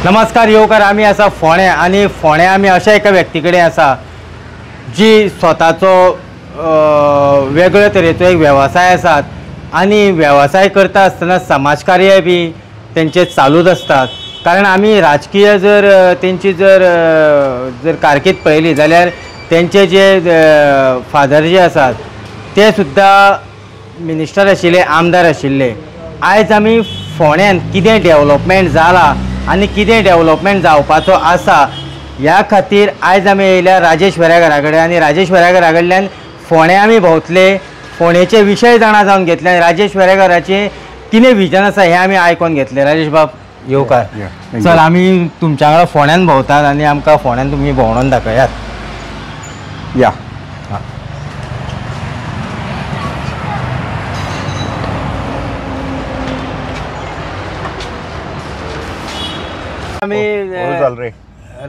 नमस्कार येवकार, आमी आसा फोण्या आनी फोण्या आमी अशा एका व्यक्ती कडेन आसा जी स्वताचो वेगळ्या तरेचो एक वेवसाय आसात आनी वेवसाय करता आसतना समाजकार्य बी तेंचे चालूच असतात. कारण आमी राजकीय जर तेंची जर कारकीर्द पळयली जाल्यार तेंचे जे फादर जे आसात ते सुद्दां मिनिस्टर आशिल्ले, आमदार आशिल्ले. आयज आमी फोण्यान कितें डेवलॉपमेंट जाला आनी कितें डेवलॉपमेंट जावपाचो आसा ह्या खातीर आयज आमी येयल्या राजेश वेरेकारा कडेन आनी राजेश वेरेकारा कडल्यान फोण्या आमी भोंवतले, फोणेचे विशय जाणा जावन घेतले आनी राजेश वेरेकाराचें कितें विजन आसा हें आमी आयकून घेतलें. राजेश बाब येवकार. चल आमी तुमच्या वांगडा फोण्यान भोंवतात आनी आमकां फोण्यान तुमी भोंवडावन दाखयात. या आमी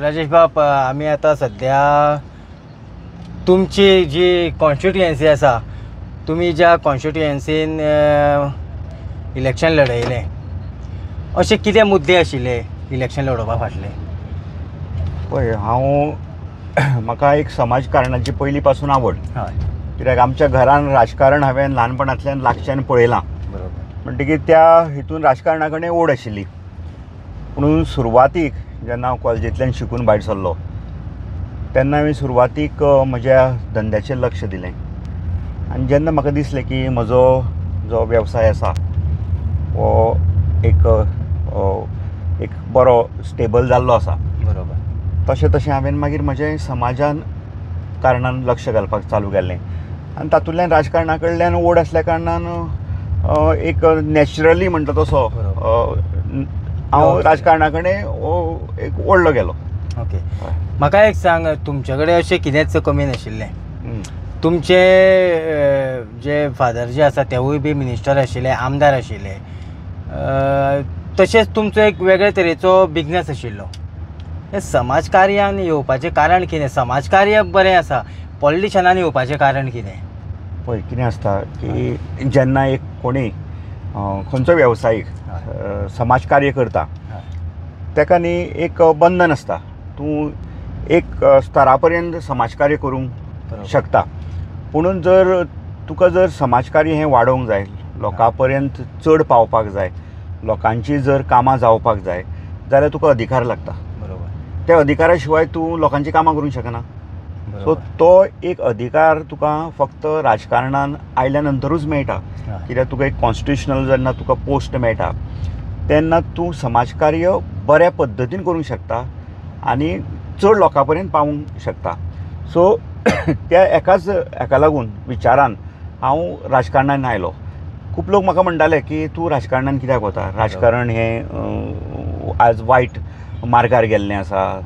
राजेश बाब आमी आतां सद्या तुमची जी कॉन्स्टिट्युएन्सी आसा, तुमी ज्या कॉन्स्टिट्युएन्सीन इलेक्शन लढयलें, अशे कितें मुद्दे आशिल्ले इलेक्शन लडोवपा फाटले? पळय, म्हाका एक समाजकारणाची पयलीं पासून आवड. हय, कित्याक आमच्या घरान राजकारण हांवें ल्हानपणांतल्यान लागच्यान पळयलां. बरोबर. म्हणटकीर त्या हितून राजकारणा कडेन ओड आशिल्ली. पूण सुरवातीक जेन्ना हांव कॉलेजींतल्यान शिकून भायर सरलो तेन्ना हांवें सुरवातीक म्हज्या धंद्याचेर लक्ष दिलें. आनी जेन्ना म्हाका दिसलें की म्हजो जो वेवसाय आसा हो एक बरो स्टेबल जाल्लो आसा, बरोबर, तशें हांवें मागीर म्हजें समाजान कारणान लक्ष घालपाक चालू केल्लें. आनी तातूंतल्यान राजकारणा कडल्यान ओड आसल्या कारणान एक नॅचरली म्हणटा तसो हांव राजकारणा कडेन एक ओडलो गेलो. ओके. म्हाका एक सांग, तुमचे कडेन अशें कितेंच कमी नाशिल्लें? तुमचे जे फादर जे आसा तेवूय बी मिनिस्टर आशिल्ले, आमदार आशिल्ले, तशेंच तुमचो एक वेगळे तरेचो बिझनस आशिल्लो. हे समाजकार्यान येवपाचें कारण कितें? समाजकार्य बरें आसा, पॉलिटिशनान येवपाचें कारण कितें? पळय, कितें आसता की जेन्ना एक कोणी खंयचो वेवसायीक समाजकार्य करता तेका न्ही एक बंधन आसता. तूं एक स्तरा पर्यंत समाजकार्य करूंक शकता, पुणून तुका जर समाजकार्य हें वाडोवंक जाय, लोकां पर्यंत चड पावपाक जाय, लोकांची जर कामां जावपाक जाय जाल्यार तुका अधिकार लागता. बरोबर. त्या अधिकारा शिवाय तूं लोकांची कामां करूंक शकना. सो तो एक अधिकार तुका फक्त राजकारणान आयल्या नंतरूच मेळटा. कित्याक तुका एक कॉन्स्टिट्युशनल जेन्ना तुका पोस्ट मेळटा तेन्ना तूं समाजकार्य बऱ्या पद्दतीन करूंक शकता आनी चड लोकां पर्यंत पावूंक शकता. सो त्या हेका लागून विचारान हांव राजकारणान आयलो. खूब लोक म्हाका म्हणटाले की तूं राजकारणान कित्याक वता? राजकारण हें आज वायट मार्गार गेल्लें आसा,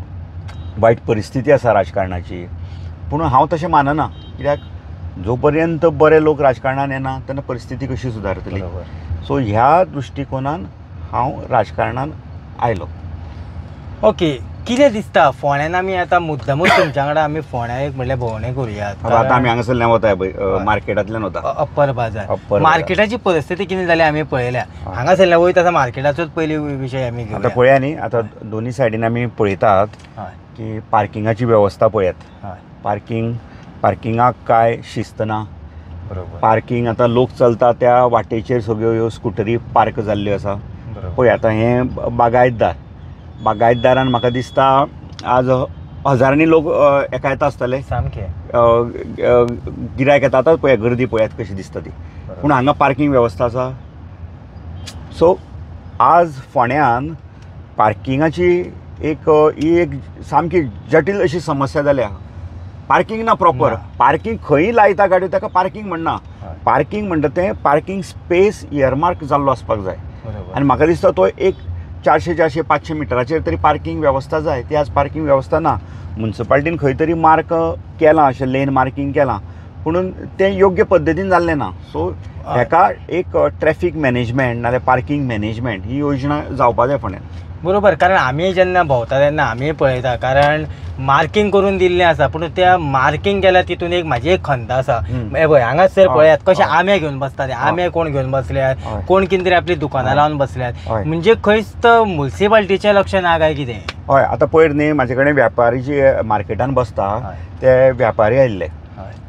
वायट परिस्थिती आसा राजकारणाची. पूण हांव तशें मानना. कित्याक जो पर्यंत बरे लोक राजकारणान येना तेन्ना परिस्थिती कशी सुदारतली? सो ह्या दृश्टिकोनान हांव राजकारणान आयलो. ओके. कितें दिसता फोण्यान आमी आतां मुद्दमूच तुमच्या वांगडा आमी फोण्या एक म्हणल्यार भोंवणे करुयात? आतां आमी हांगासरल्यान वता पळय, मार्केटांतल्यान वता. अप्पर बाजार. मार्केटाची परिस्थिती कितें जाली आमी पळयल्या. हांगासरल्यान वयता आतां मार्केटाचोच पयली विशय आमी घेवया. आतां पळया न्ही, आतां दोनी सायडीन आमी पळयतात की पार्किंगाची वेवस्था पळयात. पार्किंगाक काय शिस्त ना. बरोबर. पार्किंग आतां लोक चलता त्या वाटेचेर सगळ्यो ह्यो स्कुटरी पार्क जाल्ल्यो आसा. पळय आतां हें बागायतदारान म्हाका दिसता आज हजारांनी लोक एका येता आसतले. सामकें गिरायक येता. आतां पळया गर्दी पळयात कशी दिसता ती. पूण हांगा पार्किंग वेवस्था आसा. सो आज फोण्यान पार्किंगाची ही एक सामकी जटील अशी समस्या जाल्या. पार्किंग ना प्रॉपर. पार्किंग खंय लायता गाडयो ताका पार्किंग म्हणना. पार्किंग म्हणटा तें पार्किंग स्पेस इयरमार्क जाल्लो आसपाक जाय. आनी म्हाका दिसता तो एक 400-500 मिटराचेर तरी पार्किंग वेवस्था जाय. ती आज पार्किंग वेवस्था ना. म्युनिसिपालिटीन खंय तरी मार्क केलां, अशें लेन मार्किंग केलां, पूण तें योग्य पद्दतीन जाल्लें ना. सो हेका एक ट्रॅफीक मॅनेजमेंट नाल्यार पार्किंग मॅनेजमेंट ही योजना जावपा जाय फोण्यान. बरोबर. कारण आमी जेन्ना भोंवता तेन्ना आमी पळयता, कारण मार्कींग करून दिल्लें आसा, पूण त्या मार्कींग केल्या तितून एक म्हाजी एक खंत आसा. हे पळय हांगाच तर पळयात कशे आंबे घेवन बसता ते. आंबे कोण घेवन बसल्यात, कोण कितें तरी आपली दुकानां लावन बसल्यात. म्हणजे खंयच म्युन्सिपाल्टीचें लक्ष ना काय कितें? हय, आतां पयर न्ही म्हाजे कडेन व्यापारी जे मार्केटान बसता ते व्यापारी आयिल्ले.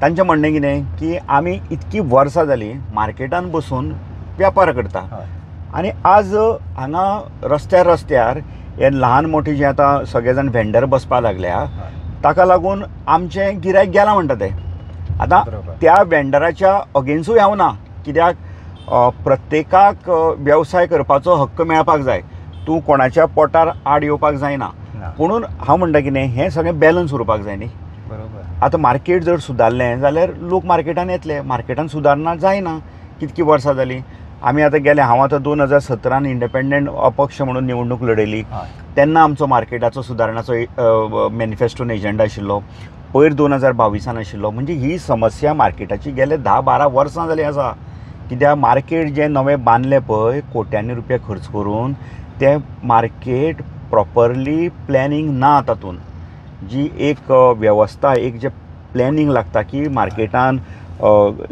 तांचें म्हणणें कितें की आमी इतकी वर्सां जालीं मार्केटान बसून वेपार करता आनी आज हांगा रस्त्यार हे ल्हान मोठी जे आतां सगळे जाण व्हेंडर बसपा लागल्या, ताका लागून आमचें गिरायक गेलां म्हणटा ते. आतां त्या व्हेंडराच्या अगेन्सूय हांव ना, कित्याक प्रत्येकाक वेवसाय करपाचो हक्क मेळपाक जाय. तूं कोणाच्या पोटार आड येवपाक जायना. पुणून हांव म्हणटा कितें, हें सगळें बॅलन्स उरपाक जाय न्ही. आतां मार्केट जर सुदारलें जाल्यार लोक मार्केटान येतले. मार्केटान सुदारना जायना. कितकीं वर्सां जालीं आमी आतां गेले. हांव आतां 2017 इंडिपेंडंट अपक्ष म्हणून निवडणूक लडयली. तेन्ना आमचो मार्केटाचो सुदारणाचो मॅनिफेस्टोन एजंडा आशिल्लो. पयर 2022 आशिल्लो. म्हणजे ही समस्या मार्केटाची गेले 10-12 वर्सां जालीं आसा. कित्याक मार्केट जें नवें बांदलें पळय कोट्यांनी रुपया खर्च करून, तें मार्केट प्रॉपरली प्लॅनिंग ना तातूंत. जी एक वेवस्था, एक जे प्लॅनिंग लागता की मार्केटान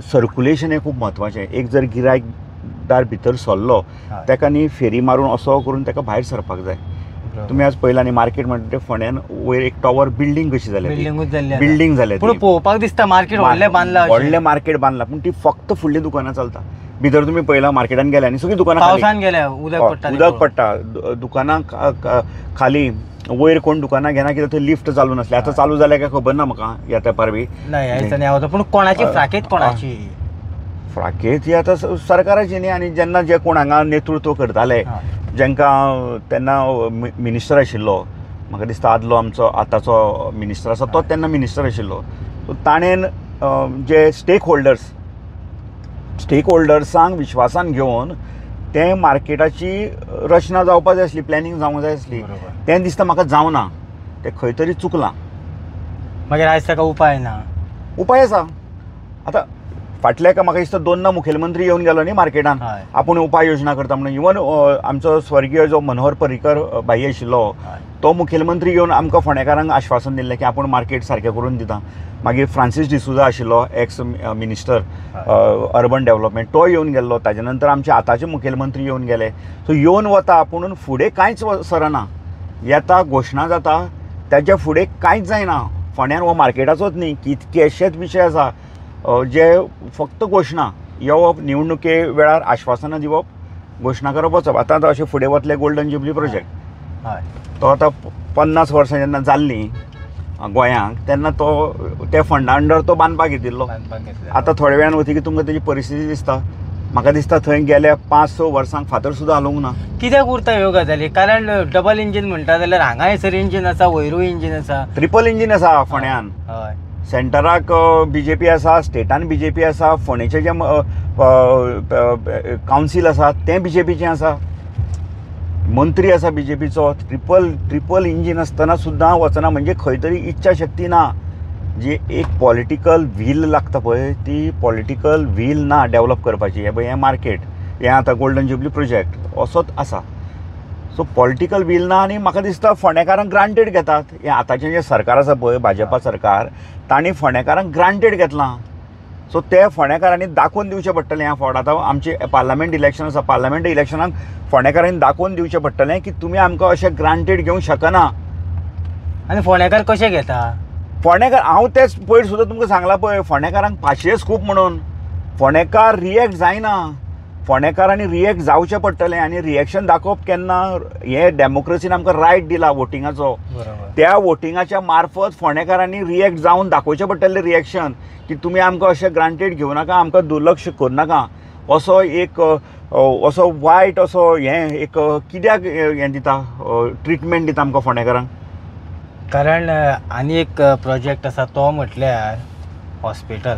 सर्कुलेशन हें खूब म्हत्वाचें. एक जर गिरायकदार भितर सरलो, ताका न्ही फेरी मारून असो करून ताका भायर सरपाक जाय. तुमी आज पळयलां न्ही मार्केट म्हणटा तें फोंड्यान वयर एक टॉवर बिल्डींग कशी जाल्या, बिल्डींग जाल्या. पूण पळोवपाक दिसता मार्केट व्हडलें बांदलां, व्हडलें मार्केट बांदलां, पूण ती फक्त फुडलीं दुकानां चलता. भितर तुमी पळयलां मार्केटान गेल्या आनी सगळीं दुकानां पावसान गेल्या, उदक पडटा. दुकानां खाली, वयर कोण दुकानां घेना कित्याक थंय लिफ्ट चालू नासलें. आतां चालू जाल्या काय खबर ना म्हाका ह्या तेंपार बी. पूण कोणाची फ्राकेत, कोणाची फ्राकेत ही आतां सरकाराची न्ही. आनी जेन्ना जे कोण हांगा नेतृत्व करताले, जेंकां तेन्ना मिनिस्टर आशिल्लो, म्हाका दिसता आदलो आमचो आतांचो मिनिस्टर आसा तो तेन्ना मिनिस्टर आशिल्लो. सो ताणेन जे स्टेक होल्डर्सांक विश्वासान घेवन तें मार्केटाची रचना जावपाक जाय आसली, प्लॅनिंग जावंक जाय आसली. तें दिसता म्हाका जावना. तें खंय तरी चुकलां. मागीर आयज ताका उपाय ना. उपाय आसा. आतां फाटल्या म्हाका दिसता 2 मुखेलमंत्री येवन गेलो न्ही मार्केटान, आपूण उपाय योजना करता म्हणून. इवन आमचो स्वर्गीय जो मनोहर पर्रीकर भाई आशिल्लो, तो मुखेलमंत्री येवन आमकां फोंडेकारांक आश्वासन दिल्लें की आपूण मार्केट सारकें करून दिता. मागीर फ्रांसीस डिसुजा आशिल्लो, एक्स मिनिस्टर अर्बन डेव्हलपमेंट, तो येवन गेल्लो. ताजे नंतर आमचे आतांचे मुखेलमंत्री येवन गेले. सो येवन वता, पुणून फुडें कांयच सरना. येता, घोशणा जाता, ताच्या फुडें कांयच जायना. फोंड्यान हो मार्केटाचोच न्ही, कितकेशेच विशय आसा जे फक्त घोशणा येवप, निवडणुके वेळार आश्वासनां दिवप, घोशणा करप, वचप. आतां अशें फुडें वतले गोल्डन जुबली प्रोजेक्ट. तो आतां 50 वर्सां जेन्ना जाल्लीं गोंयांक, तेन्ना तो त्या फंडा अंडर तो बांदपाक घेतिल्लो. आतां थोड्या वेळान वतकीर तुमकां तेजी परिस्थिती दिसता. म्हाका दिसता थंय गेल्या 5-6 वर्सांक फातर सुद्दां हालोवंक ना. कित्याक उरता ह्यो गजाली? कारण डबल इंजीन म्हणटा जाल्यार हांगा हैसर इंजीन आसा, वयरूय इंजीन आसा, ट्रिपल इंजीन आसा फोंड्यान. सेंटराक बीजेपी आसा, स्टेटान बीजेपी आसा, फोंडेचें जें कावन्सील आसा तें बीजेपीचें आसा, मंत्री आसा बीजेपीचो. ट्रिपल इंजीन आसतना सुद्दां वचना. म्हणजे खंय तरी इच्छा शक्ती ना. जी एक पॉलिटिकल व्हील लागता पळय, ती पॉलिटिकल व्हील ना डेव्हलप करपाची. हें मार्केट, हें आतां गोल्डन जुबली प्रोजेक्ट असोच आसा. सो पॉलिटिकल व्हील ना. आनी म्हाका दिसता फोंडेकारांक ग्रांटेड घेतात. हें आतांचें जें सरकार आसा पळय, भाजपा सरकार, तांणी फोंडेकारांक ग्रांटेड घेतलां. सो ते फोंडेकारांनी दाखोवन दिवचें पडटलें. ह्या फावट आतां आमचे पार्लमेंट इलेक्शन आसा, पार्लमेंट इलेक्शनाक फोंडेकारांनी दाखोवन दिवचें पडटलें की तुमी आमकां अशें ग्रांटेड घेवंक शकना. आनी फोंडेकार कशे घेता? फोंडेकार, हांव तेच पयर सुद्दां तुमकां सांगलां पळय, फोंडेकारांक पाशियेंस खूब म्हणून. फोंडेकार रिएक्ट जायना. फोंडेकारांनी रिएक्ट जावचें पडटलें. आनी रिएक्शन दाखोवप केन्ना? हे डेमोक्रेसीन आमकां रायट दिला वोटिंगाचो. त्या वोटिंगाच्या मार्फत फोंडेकारांनी रिएक्ट जावन दाखोवचें पडटलें रिएक्शन की तुमी आमकां अशें ग्रांटेड घेवं नाका, आमकां दुर्लक्ष करूं नाका. असो एक असो वायट असो हें एक कित्याक हें दिता, ट्रिटमेंट दिता आमकां फोंडेकारांक? कारण आनी एक प्रोजेक्ट आसा तो म्हटल्यार हॉस्पिटल.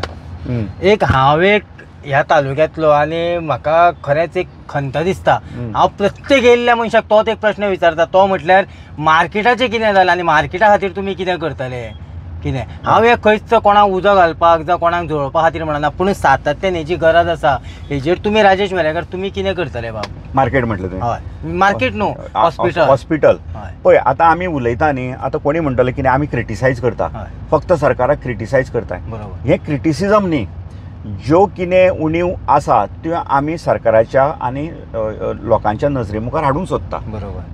एक हांव एक ह्या तालुक्यांतलो आनी म्हाका खरेंच एक खंत दिसता. हांव प्रत्येक येयल्ल्या मनशाक तोच एक प्रश्न विचारता, तो म्हटल्यार मार्केटाचें कितें जालें आनी मार्केटा खातीर तुमी कितें करतले? कितें हांव एक खंयच कोणाक उजो घालपाक जावं कोणाक जोडपा खातीर म्हणना, पूण सातत्यान हेजी गरज आसा. हेजेर तुमी राजेश वेरेंकर तुमी कितें करतले बाब? मार्केट म्हटलं तुवें. हय मार्केट न्हू, हॉस्पिटल. पळय आतां आमी उलयता न्ही, आतां कोणी म्हणटले कितें आमी क्रिटिसायज करता, फक्त सरकाराक क्रिटिसायज करता. हें क्रिटिसिजम न्ही. ज्यो कितें उणीव आसा त्यो आमी सरकाराच्या आनी लोकांच्या नजरे मुखार हाडूंक सोदता.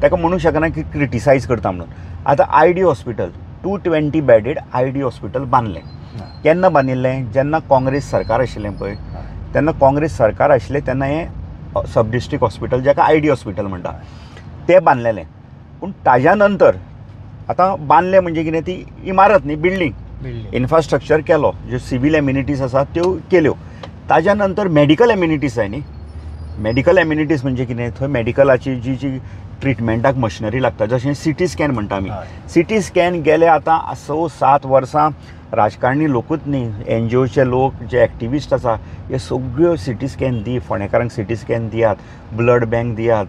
ताका म्हणूंक शकना की क्रिटिसायज करता म्हणून. आतां ID hospital 220 bedded ID hospital बांदलें. केन्ना बांदिल्लें? जेन्ना काँग्रेस सरकार आशिल्लें पळय, तेन्ना काँग्रेस सरकार आशिल्लें तेन्ना हें सब डिस्ट्रिक्ट हॉस्पिटल जाका ID हॉस्पिटल म्हणटा तें बांदलेलें. पूण ताज्या नंतर आतां बांदलें म्हणजे कितें, ती इमारत न्ही, बिल्डींग, इन्फ्रास्ट्रक्चर केलो, ज्यो सिवील एम्युनिटीज आसात त्यो केल्यो. ताज्या नंतर मेडिकल एम्युनिटीज जाय न्ही. मेडिकल एम्युनिटीज म्हणजे कितें, थंय मेडिकलाची जी ट्रिटमेंटाक मशिनरी लागता, जशें CT स्कॅन म्हणटा आमी. CT स्कॅन गेले आतां 6-7 वर्सां राजकारणी लोकूच न्ही, NGOचे लोक जे एक्टिविस्ट आसा हे सगळ्यो CT स्कॅन दी, फोंडेकारांक CT स्कॅन दियात, ब्लड बँक दियात,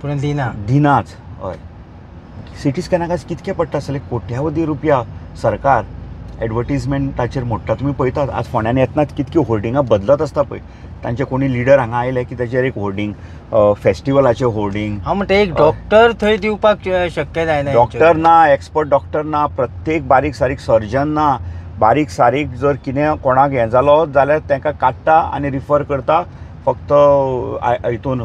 पूण दिनाच. हय CT स्कॅनाक आज कितके पडटा आसतले? कोट्यावधी रुपया सरकार एडवर्टिजमेंटाचेर मोडटा. तुमी पळयतात आज फोंड्यान येतना कितकी होर्डिंगां बदलत आसता पळय. तांचे कोणी लिडर हांगा आयले की ताचेर एक होर्डिंग, फेस्टिवलाचें होर्डिंग. हांव म्हणटा एक डॉक्टर थंय दिवपाक शक्य जायना. डॉक्टर ना, एक्सपर्ट डॉक्टर ना, प्रत्येक बारीक सारीक सर्जन ना. बारीक सारीक जर कितें कोणाक हें जालो जाल्यार तांकां काडटा आनी रिफर करता फक्त हितून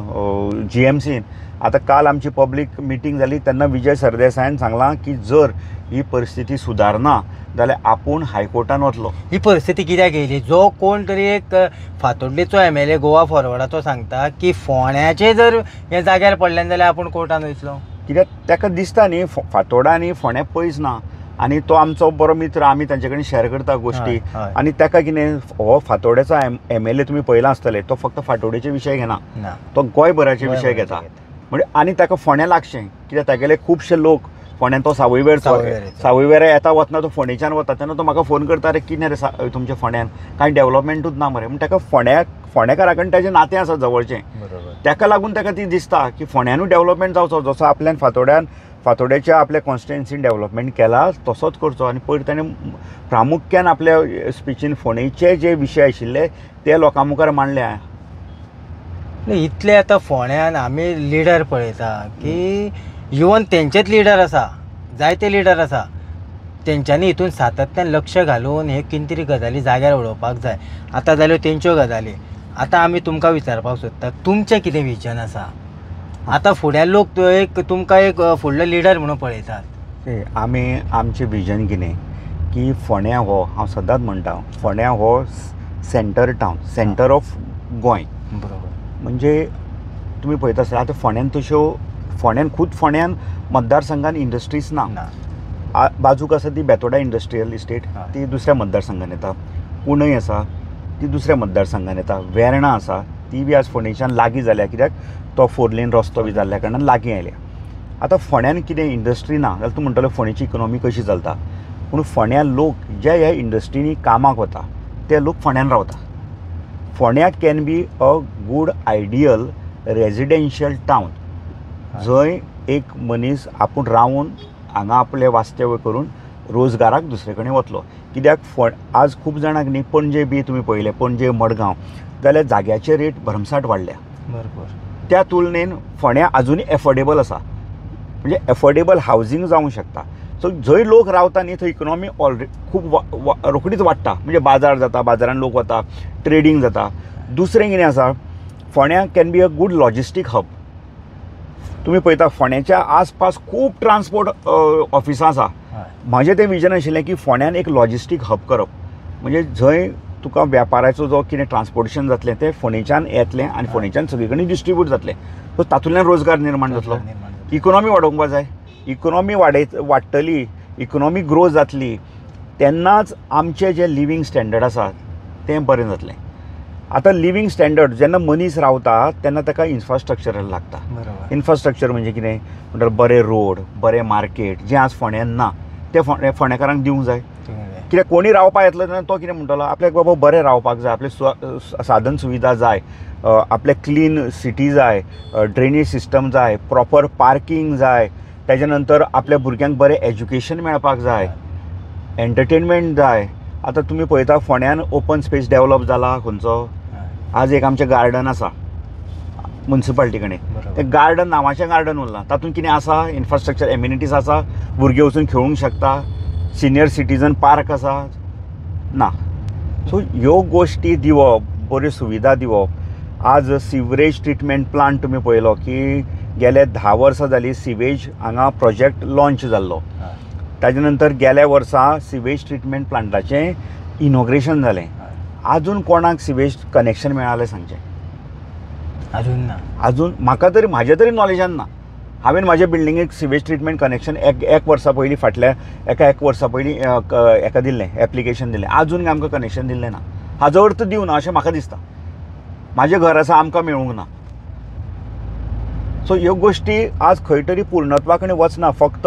GMCन. आतां काल आमची पब्लीक मिटींग जाली तेन्ना विजय सरदेसायान सांगलां की जर ही परिस्थिती सुदारना जाल्यार आपूण हायकोर्टान वतलो. ही परिस्थिती कित्याक येयली? जो कोण तरी एक फातोड्डेचो MLA गोवा फॉरवर्डाचो सांगता की फोंड्याचे जर हे जाग्यार पडले जाल्यार आपूण कोर्टान वयतलो. कित्याक ताका दिसता न्ही फातोर्डा आनी फोंड्या पयस ना, आनी तो आमचो बरो मित्र, आमी तांचे कडेन शेअर करता गोश्टी. आनी ताका कितें, हो फातोड्डेचो MLA तुमी पळयला आसतले, तो फक्त फातोड्डेचे विशय घेना, तो गोंयभराचे विशय घेता. म्हणजे आनी ताका फोंड्या लागचें, कित्याक तागेले खुबशे लोक फोंड्यान, तो सावयवेरा येता वतना तो फोंडेच्यान वता तेन्ना तो म्हाका फोन करता, रे कितें रे तुमच्या फोंड्यान कांय डेव्हलपमेंटूच ना मरे. म्हणजे ताका फोंडेकारा कडेन ताचें नातें आसा जवळचें. ताका लागून ताका ती दिसता की फोंड्यानूय डेव्हलपमेंट जावचो, जसो आपल्यान फातोड्याच्या आपल्या कॉन्स्टिट्युएन्सीन डेव्हलपमेंट केला तसोच करचो. आनी पयर ताणें प्रामुख्यान आपल्या स्पिचीन फोंडेचे जे विशय आशिल्ले ते लोकां मुखार मांडले. इतले आतां फोंड्यान आमी लिडर पळयता की इवन तेंचेच लिडर आसा, जायते लिडर आसा, तेंच्यांनी हितून सातत्यान लक्ष घालून हे कितें तरी गजाली जाग्यार उडोवपाक जाय. आतां जाल्यो तेंच्यो गजाली. आतां आमी तुमकां विचारपाक सोदता, तुमचें कितें विजन आसा? आतां फुडल्या लोक तुमकां एक फुडलो लिडर म्हणून पळयतात. आमी आमचें विजन कितें की फोंड्या हो, हांव सदांच म्हणटा, फोंड्या हो centre town, centre of Goa. बरोबर. म्हणजे तुमी पळयता आसतना आतां फोंड्यान तश्यो फोंड्यान मतदारसंघान इंडस्ट्रीज ना. बाजूक आसा ती बेतोडा इंडस्ट्रियल इस्टेट, ती दुसऱ्या मतदारसंघान येता. कुंडय आसा ती दुसऱ्या मतदारसंघान येता. वेर्णा आसा ती बी आज फोंडेच्यान लागीं जाल्या, कित्याक तो 4 लेन रस्तो बी जाल्ल्या कारणान लागीं आयल्या. आतां फोंड्यान कितें इंडस्ट्री ना जाल्यार तूं म्हणटलो फोंडेची इकॉनॉमी कशी चलता. पूण फोंड्या लोक जे ह्या इंडस्ट्रीनी कामाक वता ते लोक फोंड्यान रावता. फोंड्या can be a good ideal residential town, जंय एक मनीस आपूण रावून हांगा आपलें वास्तव्य करून रोजगाराक दुसरे कडेन वतलो. कित्याक आज खूब जाणांक न्ही पणजे बी तुमी पळयलें, पणजे मडगांव जाल्यार जाग्याचे रेट भरमसाट वाडल्या. बरोबर. त्या तुलनेन फोंड्या आजुनूय एफोर्डेबल आसा, म्हणजे एफोर्डेबल हावजींग जावंक शकता. सो जंय लोक रावता न्ही थंय इकॉनॉमी ऑलरेडी खूब रोखडीच वाडटा. म्हणजे बाजार जाता, बाजारान लोक वता, ट्रेडींग जाता. दुसरें कितें आसा, फोंड्या can be a good logistic hub. तुमी पळयता फोंड्याच्या आसपास खूब ट्रान्सपोर्ट ऑफिसां आसा. म्हाजें तें विजन आशिल्लें की फोंड्यान एक लॉजिस्टीक हब करप, म्हणजे जंय तुका वेपाराचो जो कितें ट्रान्सपोर्टेशन जातलें तें फोंडेच्यान येतलें आनी फोंडेच्यान सगळे कडेन डिस्ट्रिब्यूट जातलें. सो तातूंतल्यान रोजगार निर्माण जातलो. इकॉनॉमी वाडोवपाक जाय. इकॉनॉमी वाडटली, इकॉनॉमी ग्रो जातली तेन्नाच आमचें जें लिवींग स्टँडर्ड आसा तें बरें जातलें. आतां लिवींग स्टँडर्ड जेन्ना मनीस रावता तेन्ना ताका इन्फ्रास्ट्रक्चर लागता. इन्फ्रास्ट्रक्चर म्हणजे कितें म्हणल्यार बरे रोड, बरें मार्केट जें आज फोंड्यान ना तें फोंडेकारांक दिवंक जाय. कित्याक कोणी रावपाक येतलो तेन्ना तो कितें म्हणटलो, आपल्याक बाबा बरें रावपाक जाय, आपले साधन सुविधा जाय, आपले क्लीन सिटी जाय, ड्रेनेज सिस्टम जाय, प्रॉपर पार्किंग जाय, तेज्या नंतर आपल्या भुरग्यांक बरें एज्युकेशन मेळपाक जाय. एंटरटेनमेंट जाय. आतां तुमी पळयता फोंड्यान ओपन स्पेस डेवलप जाला खंयचो. आज एक आमचें गार्डन आसा म्युन्सिपाल्टी कडेन. तें गार्डन नांवाचें गार्डन उरलां. तातूंत कितें आसा, इन्फ्रास्ट्रक्चर एम्युनिटीज आसा, भुरगे वचून खेळूंक शकता, सिनियर सिटीजन पार्क आसा ना. सो ह्यो गोश्टी दिवप, बऱ्यो सुविधा दिवप. आज सिवरेज ट्रिटमेंट प्लांट तुमी पळयलो की गेले 10 वर्सां जालीं सिवेज हांगा प्रोजेक्ट लॉन्च जाल्लो. ताजे नंतर गेल्या वर्सा सिवेज ट्रिटमेंट प्लांटाचें इनॉग्रेशन जालें. आजून कोणाक सिवेज कनेक्शन मेळालें सांगचें? अजून ना. अजून म्हाका तरी म्हाज्या तरी नॉलेजान ना. हांवें म्हाज्या बिल्डिंगेक सिवेज ट्रिटमेंट कनेक्शन एक वर्सा पयलीं फाटल्या एक वर्सा पयलीं हेका दिल्लें, एप्लिकेशन दिल्लें. आजून आमकां कनेक्शन दिल्लें ना. हाजो अर्थ दिवं ना अशें म्हाका दिसता. म्हाजें घर आसा, आमकां मेळूंक ना. सो ह्यो गोश्टी आज खंय तरी पूर्णत्वा कडेन वचना. फक्त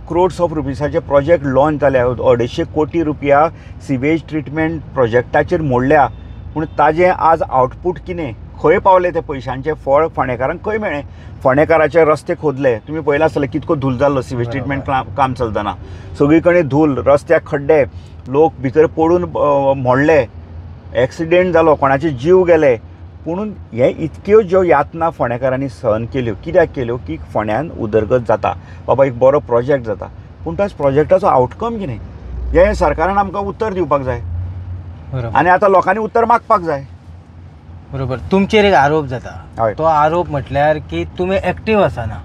क्रोड्स ऑफ रुपीसाचे प्रोजेक्ट लॉन्च जाल्या. 250 कोटी रुपया सिवेज ट्रिटमेंट प्रोजेक्टाचेर मोडल्या. पूण ताजें आज आउटपूट कितें, खंय पावले ते पयशांचें फळ फोंडेकारांक खंय मेळ्ळें? फोंडेकाराचे रस्ते खोदले. तुमी पळयलां आसतलें कितको धूल जाल्लो सिवेज ट्रिटमेंट काम चलतना. सगळी कडेन धूल, रस्त्याक खड्डे, लोक भितर पडून मोडले, एक्सिडेंट जालो, कोणाचे जीव गेले. पूण हे इतक्यो ज्यो यातना फोंडेकारांनी सहन केल्यो, कित्याक केल्यो की फोंड्यान उदरगत जाता, बाबा एक बरो प्रोजेक्ट जाता. पूण त्या प्रोजेक्टाचो आउटकम कितें हें सरकारान आमकां उत्तर दिवपाक जाय. आनी आतां लोकांनी उत्तर मागपाक जाय. बरोबर. तुमचेर एक आरोप जाता. तो आरोप म्हटल्यार की तुमी एक्टीव आसना.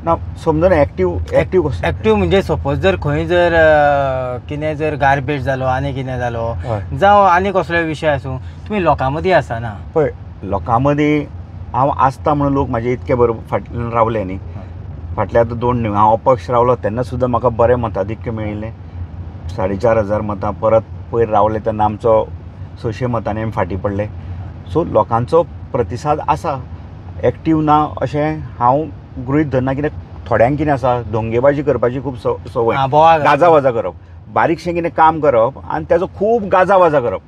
ना समजून एक्टीव म्हणजे सपोज जर खंय जर कितें जर गार्बेज जालो, आनी कितें जालो, जावं आनी कसलोय विशय आसूं, तुमी लोकां मदीं आसना. पळय लोकां मदीं हांव आसता म्हणून लोक म्हाजे इतके बरोबर फाटल्यान रावले न्ही. फाटल्या आतां 2 न्ही हांव अपक्ष रावलो तेन्ना सुद्दां म्हाका बरें मताधिक्य मेळिल्लें. 4,500 मतां. परत पयर रावले तेन्ना आमचो 600 मतांनी आमी फाटीं पडले. सो लोकांचो प्रतिसाद आसा. एक्टीव ना अशें हांव गृहीत धरना. कित्याक थोड्यांक कितें आसा, दोंगेबाजी करपाची खूब संवय, गाजावाजा करप, बारीकशें कितें काम करप आनी तेजो खूब गाजावाजा करप.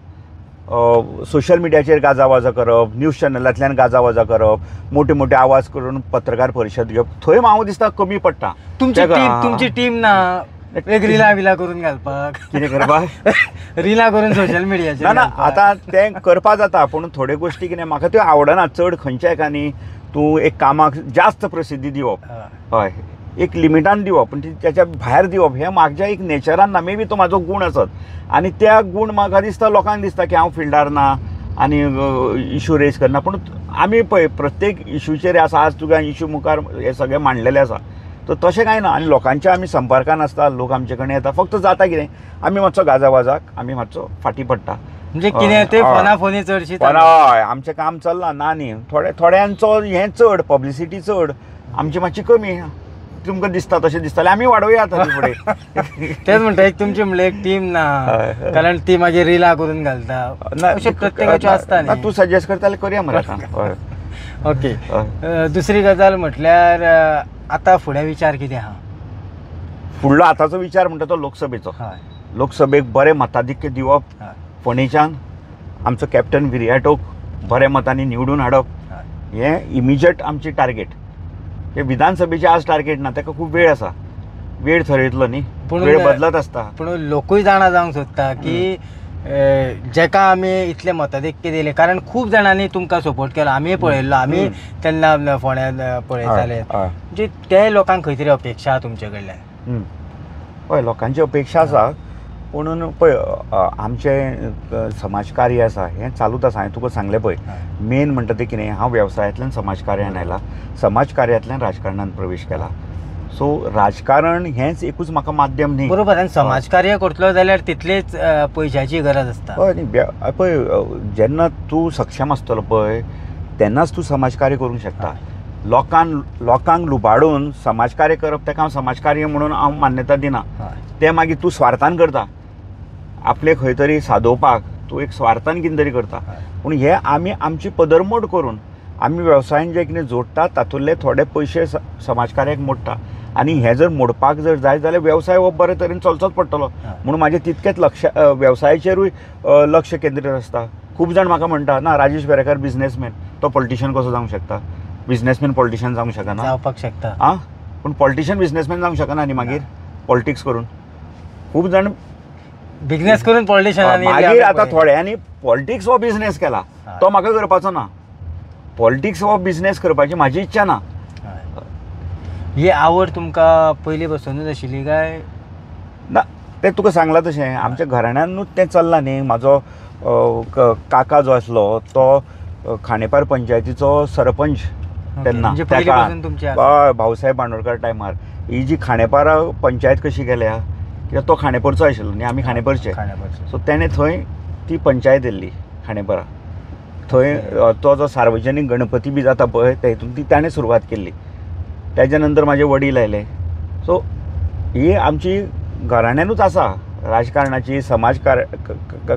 सोशल मिडियाचेर गाजावाजा करप, न्यूज चॅनलांतल्यान गाजावाजा करप, मोठे मोठे आवाज करून पत्रकार परिशद घेवप. थंय म्हाका दिसता कमी पडटा. तुमची टीम ना एक रिला करून घालपाक, कितें करपाक रिला करून सोशल मिडियाचेर. ना आतां तें करपा जाता. पूण थोड्यो गोश्टी कितें म्हाका त्यो आवडना. चड खंयच्या एकानी तूं एक कामाक जास्त प्रसिद्धी दिवप, हय एक लिमिटान दिवप, पूण त्याच्या भायर दिवप हें म्हाज्या एक नेचरान ना. मे बी तो म्हाजो गूण आसत. आनी त्या गूण म्हाका दिसता लोकांक दिसता की हांव फिल्डार ना आनी इशू रेज करना. पूण आमी पळय प्रत्येक इशूचेर आसा. आज तुका इशू मुखार हे सगळें मांडलेलें आसा. तर तशें कांय ना. आनी लोकांच्या आमी संपर्कान आसता. लोक आमचे कडेन येता. फक्त जाता कितें आमी मातसो गाजावाजाक आमी मातसो फाटीं पडटा. म्हणजे कितें ते फोनाफोनी चडशी. हय आमचें काम चल्लां ना न्ही. थोड्यांचो हें चड, पब्लिसिटी चड, आमची मातशी कमी. तुमकां दिसता तशें दिसतालें आमी वाडोवया ताचे फुडें. तेच म्हणटा एक तुमची म्हणल्यार एक टीम ना, कारण ती मागीर रिला करून घालता. अशें प्रत्येकाचें आसता न्ही. तूं सजेस्ट करता जाल्यार करया मरे आतां. ओके. दुसरी गजाल म्हटल्यार आतां फुडें विचार कितें आहा? फुडलो आतांचो विचार म्हणटा तो लोकसभेचो. लोकसभेक बरें मताधिक्य दिवप. फोंडेच्यान आमचो कॅप्टन विर्याटोक बऱ्या मतांनी निवडून हाडप हें इमिजिएट आमची टार्गेट. हे विधानसभेचे आज टार्गेट ना. ताका खूब वेळ आसा. वेळ थरयतलो न्ही, वेळ बदलत आसता. पूण लोकूय जाणा जावंक सोदता की जेका आमी इतलें मताधिक्य दिलें, कारण खूब जाणांनी तुमकां सपोर्ट केलो. आमी पळयल्लो, आमी तेन्ना फोंड्यांत पळयताले. म्हणजे ते लोकांक खंय तरी अपेक्षा आहा तुमचे कडल्यान. हय लोकांची अपेक्षा आसा. पूण पळय आमचें समाजकार्य आसा हें चालूच आसा. हांवें तुका सांगलें पळय मेन म्हणटा तें कितें, हांव वेवसायांतल्यान समाजकार्यान आयला, समाजकार्यांतल्यान राजकारणांत प्रवेश केला. सो राजकारण हेंच एकूच म्हाका माध्यम न्ही. बरोबर. आनी समाजकार्य करतलो जाल्यार तितलेच पयशांची गरज आसता. हय न्ही. पळय जेन्ना तूं सक्षम आसतलो पळय तेन्नाच तूं समाजकार्य करूंक शकता. लोकांक लुबाडून समाजकार्य करप ताका हांव समाजकार्य म्हणून हांव मान्यता दिना. तें मागीर तूं स्वार्थान करता. आपले खंय तरी सादोवपाक तूं एक स्वार्थान कितें तरी करता. पूण हे आमी आमची पदरमोड करून आमी वेवसायान जे कितें जोडटा तातूंतले थोडे पयशे समाजकार्याक मोडटा. आनी हें जर मोडपाक जर जाय जाल्यार वेवसाय हो बरे तरेन चलचोच पडटलो. म्हणून म्हाजें तितकेंच वेवसायाचेरूय लक्ष केंद्रीत आसता. खूब जाण म्हाका म्हणटा ना राजेश वेरेकार बिझनेसमॅन, तो पॉलिटिशियन कसो जावंक शकता? बिझनेसमॅन पॉलिटिशियन जावंक शकना. जावपाक शकता. पूण पॉलिटिशियन बिझनेसमॅन जावंक शकना न्ही मागीर पॉलिटिक्स करून. खूब जाण बिझनेस करून पॉलिटिशियनांनी मागीर आतां थोड्यांनी पॉलिटिक्स हो बिझनेस केला, तो म्हाका करपाचो ना. पॉलिटिक्स हो बिझनेस करपाची म्हाजी इच्छा ना. ही आवड तुमकां पयलीं पासूनच आशिल्ली काय? ना, तें तुका सांगलां तशें आमच्या घराण्यांनूच तें चल्लां न्ही. म्हाजो काका जो आसलो तो खांडेपार पंचायतीचो सरपंच तेन्ना त्या काळार, भाऊसाहेब बांदोडकार टायमार. ही जी खांडेपार पंचायत कशी गेल्या कित्याक तो खांडेपारचो आशिल्लो न्ही, आमी खांडेपारचे. सो तेणें थंय ती पंचायत येल्ली खांडेपारा. थंय तो जो सार्वजनीक गणपती बी जाता पळय ते हितून ती ताणें सुरवात केल्ली. तेज्या नंतर म्हाजे वडील आयले. सो ही आमची घराण्यांनूच आसा. राजकारणाची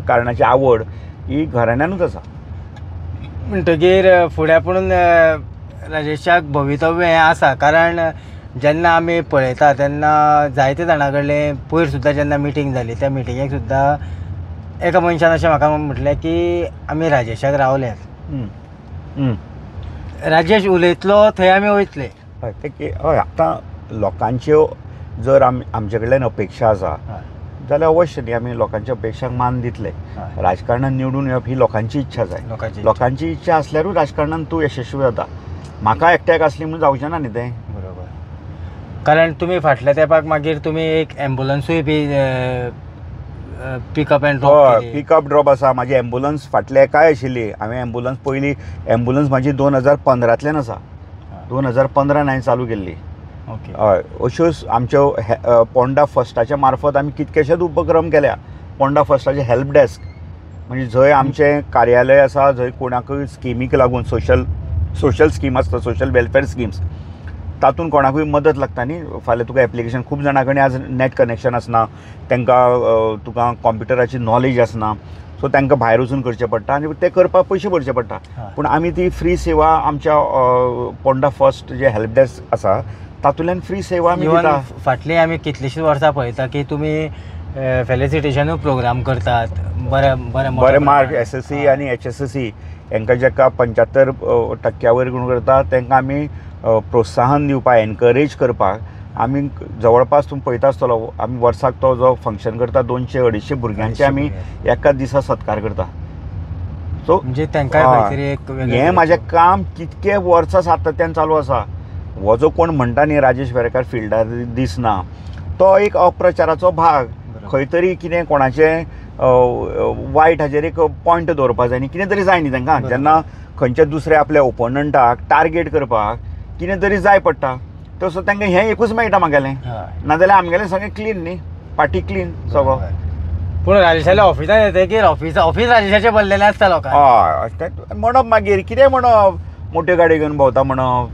कारणाची आवड ही घराण्यांनूच आसा. म्हणटगीर फुडें पूण राजेशाक भवितव्य हें आसा, कारण जेन्ना आमी पळयता तेन्ना जायते जाणां कडले पयर सुद्दां जेन्ना मिटींग जाली त्या मिटिंगेक सुद्दां एका मनशान अशें म्हाका म्हटलें की आमी राजेशाक रावल्यात. राजेश उलयतलो थंय आमी वयतले. हय, आतां लोकांच्यो जर आमचे कडल्यान अपेक्षा आसा जाल्यार अवश्य न्ही आमी लोकांच्या अपेक्षांक मान दितले. राजकारणांत निवडून येवप ही लोकांची इच्छा जाय. लोकांची इच्छा आसल्यारूच राजकारणांत तूं यशस्वी जाता. म्हाका एकट्याक आसली म्हणून जावचें ना न्ही तें. बरोबर. कारण तुमी फाटल्या तेंपाक मागीर तुमी एक एम्बुलन्सूय be pickup and drop. Pickup drop आसा. म्हाजी एम्बुलन्स फाटल्या एकाय आशिल्ली. हांवें एम्बुलन्स पयली एम्बुलन्स म्हाजी 2015तल्यान आसा. 2015 हांवें चालू केल्ली. हय, अश्योच आमच्यो पोंडा फस्टाच्या मार्फत आमी कितकेशेच उपक्रम केल्या. पोंडा फस्टाचे हेल्प डेस्क म्हणजे जंय आमचें कार्यालय आसा, जंय कोणाकूय स्किमीक लागून सोशल स्कीम आसता, सोशल वेलफेअर स्किम्स, तातूंत कोणाकूय मदत लागता न्ही. फाल्यां तुका एप्लिकेशन खूब जाणां कडेन आज नेट कनेक्शन आसना, तांकां तुका कॉम्प्युटराची नॉलेज आसना, सो तांकां भायर वचून करचें पडटा आनी तें करपाक पयशे भरचे पडटा. पूण आमी ती फ्री सेवा आमच्या पोंडा फस्ट जे हेल्प डेस्क आसा तातूंतल्यान फ्री सेवा आमी दिता. फाटलीं आमी कितलींशींच वर्सां पळयता की तुमी फेलिसिटेशनूय प्रोग्राम करतात. बरे मार्क SSC आनी HSSC हांकां जेका 75% वयर गुण करता तांकां आमी प्रोत्साहन दिवपाक, एनकरेज करपाक आमी जवळपास तुम्ही पळयता आसतलो आमी वर्साक तो जो फंक्शन करता 200-250 भुरग्यांचे आमी एका दिसा सत्कार करता. सो म्हणजे तांकां हें म्हाजें काम कितके वर्सां सातत्यान चालू आसा. हो जो कोण म्हणटा न्ही राजेश वेरेकार फिल्डार दिसना, तो एक अप्रचाराचो भाग. खंय तरी कितें कोणाचें वायट हाजेर एक पॉयंट दवरपाक जाय न्ही, कितें तरी जाय न्ही तांकां. जेन्ना खंयच्या दुसऱ्या आपल्या ओपोनंटाक टार्गेट करपाक कितें तरी जाय पडटा, तसो तांकां हें एकूच मेळटा म्हागेलें. नाजाल्यार आमगेलें सगळें क्लीन न्ही, पाटी क्लीन सगळो. पूण राजेशाच्या ऑफिसान येतकीर ऑफिस राजेशाचे भरलेलें आसता लोकांक. हय, म्हणप मागीर कितें म्हणप, मोट्यो गाडयो घेवन भोंवता म्हणप.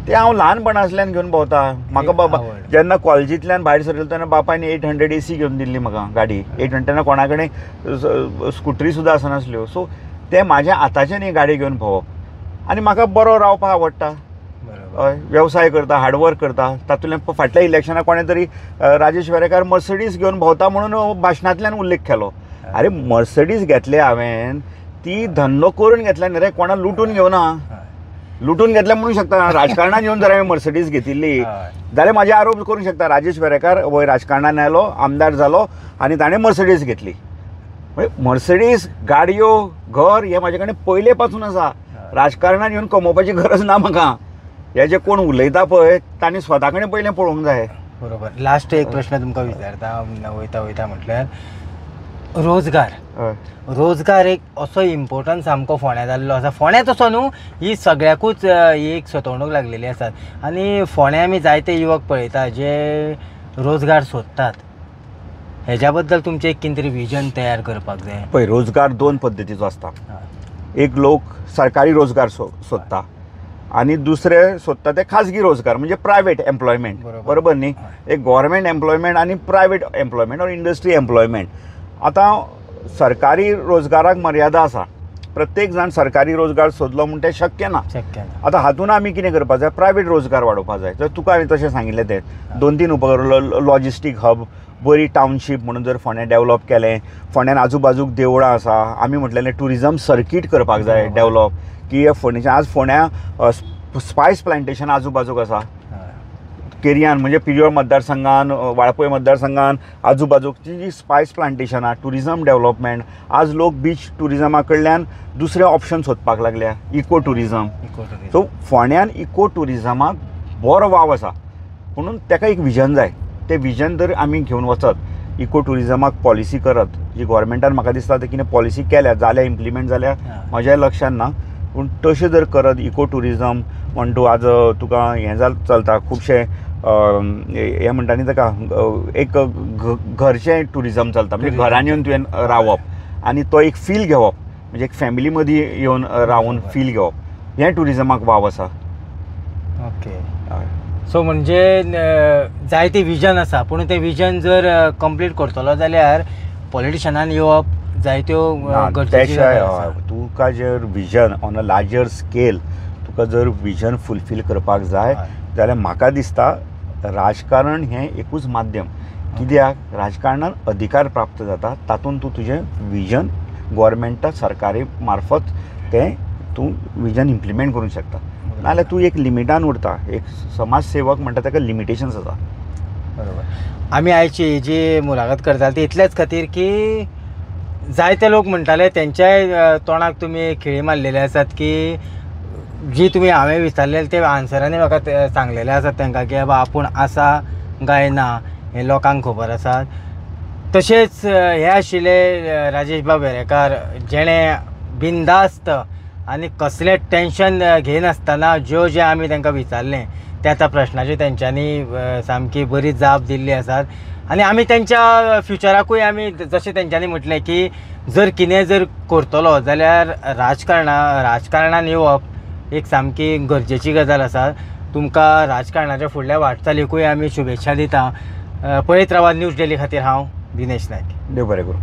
ते हांव ल्हानपणा आसल्यान घेवन भोंवता. म्हाका बाबा जेन्ना कॉलेजींतल्यान भायर सरलो तेन्ना बापायन 800 AC घेवन दिल्ली म्हाका गाडी. 800 तेन्ना कोणा कडेन स्कुटरी सुद्दां आसनासल्यो. सो ते म्हाज्या आतांच्यान ही गाडी घेवन भोंवप आनी म्हाका बरो रावपाक आवडटा. हय, वेवसाय करता, हार्डवर्क करता. तातूंतल्यान फाटल्या इलेक्शनाक कोणें तरी राजेश वेरेकार मर्सडीज घेवन भोंवता म्हणून भाशणांतल्यान उल्लेख केलो. अरे मर्सडीज घेतले हांवें, ती धंदो करून घेतल्या न्ही रे, कोणा लुटून घेवना. लुटून घेतल्या म्हणूंक शकता. राजकारणान येवन जर हांवें मर्सडीज घेतिल्ली जाल्यार म्हाजे आरोप करूंक शकता राजेश वेरेकार वय राजकारणान आयलो, आमदार जालो आनी ताणें मर्सडीज घेतली. मर्सडीज, गाडयो, घर हे म्हाजे कडेन पयले पासून आसा. राजकारणान येवन कमोवपाची गरज ना म्हाका. हे जे कोण उलयता पळय तांणी स्वता कडेन पयलें पळोवंक जाय. बरोबर. लास्ट एक प्रश्न तुमकां विचारता वयता म्हटल्यार रोजगार एक असो इम्पॉर्टंट सामको फोंड्या जाल्लो आसा. फोंड्याच असो न्हू, ही सगळ्याकूच ही एक सतवणूक लागलेली आसात. आनी फोंड्या आमी जायते युवक पळयता जे रोजगार सोदतात. हेज्या बद्दल तुमचें एक कितें तरी विजन तयार करपाक जाय. पळय, रोजगार 2 पद्दतीचो आसता. एक लोक सरकारी रोजगार सोदता आनी दुसरे सोदता ते खाजगी रोजगार म्हणजे प्रायवेट एम्प्लॉयमेंट. बरोबर न्ही. एक गव्हर्मेंट एम्प्लॉयमेंट आनी private employment or industry employment. आतां सरकारी रोजगाराक मर्यादा आसा. प्रत्येक जाण सरकारी रोजगार सोदलो म्हण तें शक्य ना. आतां हातून आमी कितें करपाक जाय, प्रायवेट रोजगार वाडोवपाक जाय. तर तुका हांवें तशें सांगिल्लें तें 2-3 उपक्रम. लॉजिस्टीक हब, बरी टावनशीप म्हणून जर फोंड्या डेवलॉप केलें, फोंड्यान आजूबाजूक देवळां आसा, आमी म्हटलेलें ट्युरिजम सर्कीट करपाक जाय डेवलॉप, की फोंडेच्या आज फोंड्या स्पायस प्लांटेशन आजूबाजूक आसा. केरियान म्हणजे पिरयोर मतदारसंघान, वाळपय मतदारसंघान आजूबाजूची जी स्पायस प्लांटेशनां, टुरिजम डेव्हलपमेंट, आज लोक बीच टुरिजमा कडल्यान दुसरे ऑप्शन सोदपाक लागल्या, इको टुरिजम. सो फोंड्यान इको टुरिजमाक बरो वाव आसा, म्हणून ताका एक विजन जाय. तें विजन जर आमी घेवन वचत, इको टुरिजमाक पॉलिसी करत, जी गोवोरमेंटान म्हाका दिसता ते कितें पॉलिसी केल्या, जाल्या इम्प्लिमेंट जाल्या म्हज्याय लक्षान ना, पूण तशें जर करत इको टुरिजम म्हण तूं आज तुका हें चलता खुबशे हें म्हणटा न्ही ताका एक घरचें टुरिजम चलता, म्हणजे घरान येवन तुवें रावप आनी तो एक फील घेवप, म्हणजे एक फॅमिली मदीं येवन रावन फील घेवप, हें टुरिजमाक वाव आसा. ओके. सो म्हणजे जायते विजन आसा, पूण तें विजन जर कंप्लीट करतलो जाल्यार पॉलिटिशनान येवप जायत्यो तुका जर vision on a larger scale तुका जर विजन फुलफील करपाक जाय जाल्यार म्हाका दिसता राजकारण हें एकूच माध्यम. कित्याक राजकारणान अधिकार प्राप्त जाता, तातूंत तूं तुजें विजन गोवोरमेंटा सरकारे मार्फत तें तूं विजन इम्प्लिमेंट करूंक शकता. नाजाल्यार तूं एक लिमिटान उरता. एक समाज सेवक म्हणटा ताका लिमिटेशन्स आसा. बरोबर. आमी आयची जी मुलाखत करताले ती इतलेच खातीर की जायते लोक म्हणटाले तेंच्याय तोंडाक तुमी खिळी मारलेले आसात की जी तुमी हांवें विचारलेले ते आन्सरांनी म्हाका सांगलेले आसात तांकां की बाबा आपूण आसा काय ना हें लोकांक खबर आसा. तशेंच हे आशिल्ले राजेश बाब वेरेकार जेणें बिनधास्त आनी कसलें टेन्शन घेनासतना जे आमी तांकां विचारलें त्या त्या प्रश्नाची तेंच्यांनी सामकी बरी जाप दिल्ली आसात. आनी आमी तेंच्या फ्युचराकूय आमी जशें तेंच्यांनी म्हटलें की जर कितें जर करतलो जाल्यार राजकारणान येवप एक सामकी गरजेची गजाल आसा. तुमकां राजकारणाच्या फुडल्या वाटचालीकूय आमी शुभेच्छा दिता. पळयत रावात न्यूज डेली खातीर हांव दिनेश नायक. देव बरें करूं.